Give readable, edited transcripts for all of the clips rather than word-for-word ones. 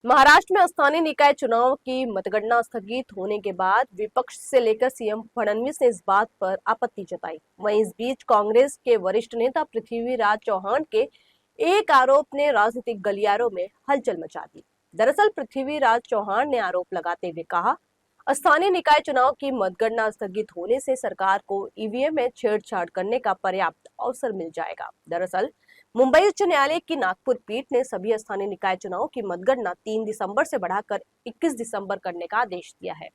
महाराष्ट्र में स्थानीय निकाय चुनाव की मतगणना स्थगित होने के बाद विपक्ष से लेकर सीएम फडणवीस ने इस बात पर आपत्ति जताई। वहीं इस बीच कांग्रेस के वरिष्ठ नेता पृथ्वीराज चौहान के एक आरोप ने राजनीतिक गलियारों में हलचल मचा दी। दरअसल पृथ्वीराज चौहान ने आरोप लगाते हुए कहा, स्थानीय निकाय चुनाव की मतगणना स्थगित होने से सरकार को ईवीएम में छेड़छाड़ करने का पर्याप्त अवसर मिल जाएगा। दरअसल मुंबई उच्च न्यायालय की नागपुर पीठ ने सभी स्थानीय निकाय चुनाव की मतगणना 3 दिसंबर से बढ़ाकर 21 दिसंबर करने का आदेश दिया है।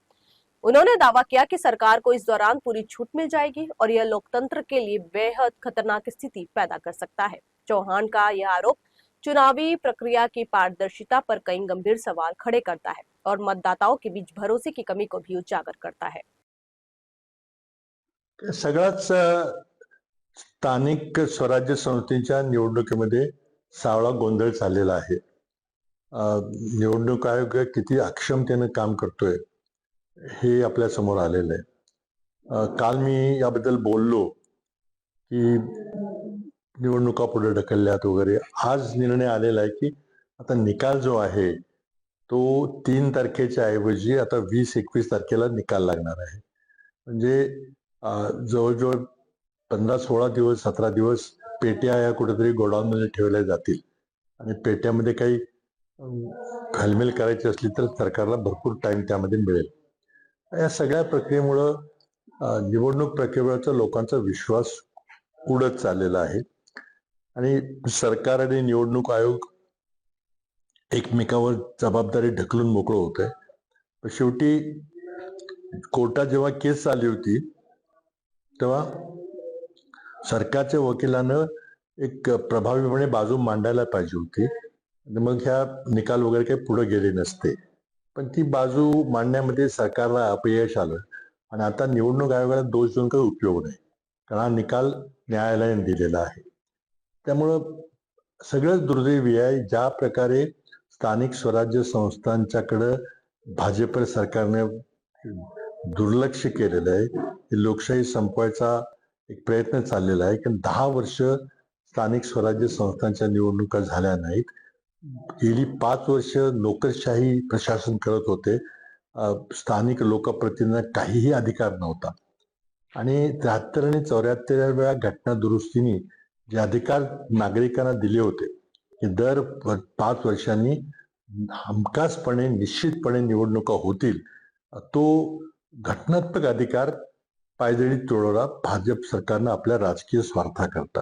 उन्होंने दावा किया कि सरकार को इस दौरान पूरी छूट मिल जाएगी और यह लोकतंत्र के लिए बेहद खतरनाक स्थिति पैदा कर सकता है। चौहान का यह आरोप चुनावी प्रक्रिया की पारदर्शिता पर कई गंभीर सवाल खड़े करता है और मतदाताओं के बीच भरोसे की कमी को भी उजागर करता है। सगळाच स्थानिक स्वराज्य संस्थेच्या निवडणुकीमध्ये सावळा गोंधळ चाललेला आहे। निवडणूक आयोग किती अक्षमतेने काम करतोय हे आपल्या समोर आलेलं आहे। काल मी याबद्दल बोललो की निवडणुका पुढे ढकलल्यात वगैरे। आज निर्णय आलेला आहे की आता निकाल जो आहे तो 3 तारखेच्या ऐवजी आता 20-21 तारखेला निकाल लागणार आहे। म्हणजे जवळजवळ 15-16 दिवस 17 दिवस पेट्या या कुठेतरी गोडाऊन मध्ये ठेवल्या जातील आणि पेट्यामध्ये काही घालमेल करायची असली तर सरकारला भरपूर टाइम त्यामध्ये मिळेल। या सगळ्या प्रक्रियेमुळे निवडणूक प्रक्रियेवरचा लोकांचा विश्वास उडत चाललेला आहे आणि सरकार आणि निवडणूक आयोग एकमेकावर जबाबदारी ढकलून मोकळं होतंय। पण शेवटी कोर्टात जेव्हा केस आली होती तेव्हा सरकारच्या वकिलानं एक प्रभावीपणे बाजू मांडायला पाहिजे होती आणि मग ह्या निकाल वगैरे काही पुढे गेले नसते। पण ती बाजू मांडण्यामध्ये सरकारला अपयश आलं आणि आता निवडणूक आयोगाला दोष देऊन काही उपयोग नाही, कारण हा निकाल न्यायालयाने दिलेला आहे। त्यामुळं सगळंच दुर्दैवी आहे ज्या प्रकारे स्थानिक स्वराज्य संस्थांच्याकडे भाजप सरकारने दुर्लक्ष केलेलं आहे। लोकशाही संपवायचा एक प्रयत्न चाललेला आहे की 10 वर्ष स्थानिक स्वराज्य संस्थांच्या निवडणुका झाल्या नाहीत। गेली 5 वर्ष नोकरशाही प्रशासन करत होते। स्थानिक लोकप्रतिनिधींना काहीही अधिकार नव्हता आणि 73 आणि 74 वेळा घटना दुरुस्तीने जे अधिकार नागरिकांना दिले होते की दर 5 वर्षांनी हमखासपणे निश्चितपणे निवडणुका होतील, तो घटनात्मक अधिकार पायदळी तोडवला भाजप सरकारनं आपल्या राजकीय स्वार्थाकरता।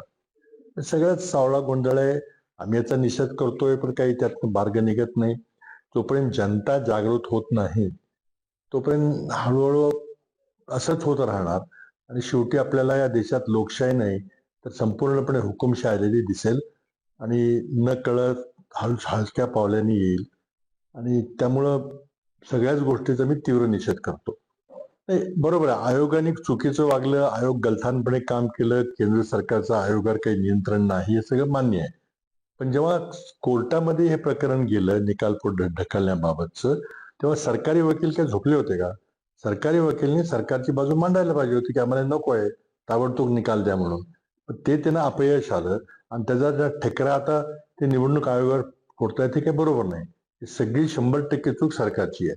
सगळ्यात सावळा गोंधळ आहे। आम्ही याचा निषेध करतोय पण काही त्यातून मार्ग निघत नाही। जोपर्यंत जनता जागृत होत नाही तोपर्यंत हळूहळू असंच होत राहणार आणि शेवटी आपल्याला या देशात लोकशाही नाही तर संपूर्णपणे हुकुमशाही आलेली दिसेल आणि न कळत हलक्या पावलांनी येईल आणि त्यामुळं सगळ्याच गोष्टीचा मी तीव्र निषेध करतो। बरोबर आहे, आयोगाने चुकीचं वागलं, आयोग गलथानपणे काम केलं, केंद्र सरकारचं आयोगावर काही नियंत्रण नाही, हे सगळं मान्य आहे। पण जेव्हा कोर्टामध्ये हे प्रकरण गेलं निकाल पुढे ढकलण्याबाबतचं, तेव्हा सरकारी वकील काय झोपले होते का? सरकारी वकीलने सरकारची बाजू मांडायला पाहिजे होती की आम्हाला नको आहे, ताबडतोब निकाल द्या म्हणून। पण ते त्यांना अपयश आलं आणि त्याचा ठेकरा आता ते निवडणूक आयोगावर फोडतायत, हे काही बरोबर नाही। सगळी 100% चूक सरकारची आहे।